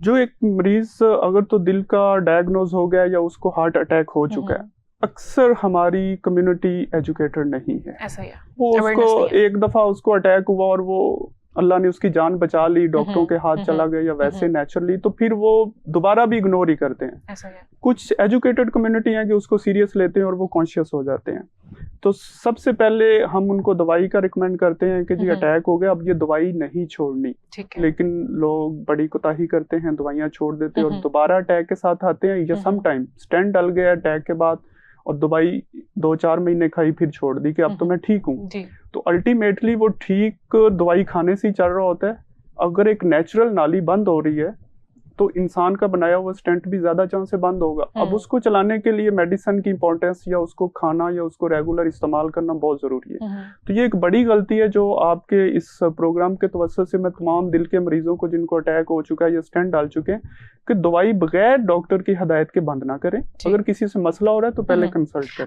जो एक मरीज अगर तो दिल का डायग्नोज हो गया या उसको हार्ट अटैक हो चुका है, अक्सर हमारी कम्युनिटी एजुकेटेड नहीं है। ऐसा ही है, वो awareness उसको नहीं है। एक दफा उसको अटैक हुआ और वो अल्लाह ने उसकी जान बचा ली, डॉक्टरों के हाथ चला गया या वैसे नेचुरली, तो फिर वो दोबारा भी इग्नोर ही करते हैं। ऐसा ही है। कुछ एजुकेटेड कम्युनिटी है कि उसको सीरियस लेते हैं और वो कॉन्शियस हो जाते हैं। तो सबसे पहले हम उनको दवाई का रिकमेंड करते हैं कि जी अटैक हो गया, अब ये दवाई नहीं छोड़नी। ठीक है। लेकिन लोग बड़ी कोताही करते हैं, दवाइयां छोड़ देते हैं और दोबारा अटैक के साथ आते हैं, या सम टाइम स्टेंट डल गया अटैक के बाद और दवाई 2-4 महीने खाई फिर छोड़ दी कि अब तो मैं ठीक हूँ। तो अल्टीमेटली वो ठीक दवाई खाने से ही चल रहा होता है। अगर एक नेचुरल नाली बंद हो रही है तो इंसान का बनाया हुआ स्टेंट भी ज्यादा चांस से बंद होगा। अब उसको चलाने के लिए मेडिसिन की इंपॉर्टेंस या उसको खाना या उसको रेगुलर इस्तेमाल करना बहुत जरूरी है। तो ये एक बड़ी गलती है जो आपके इस प्रोग्राम के तवज्जो से मैं तमाम दिल के मरीजों को जिनको अटैक हो चुका है या स्टेंट डाल चुके हैं कि दवाई बगैर डॉक्टर की हदायत के बंद ना करें। अगर किसी से मसला हो रहा है तो पहले कंसल्ट करें।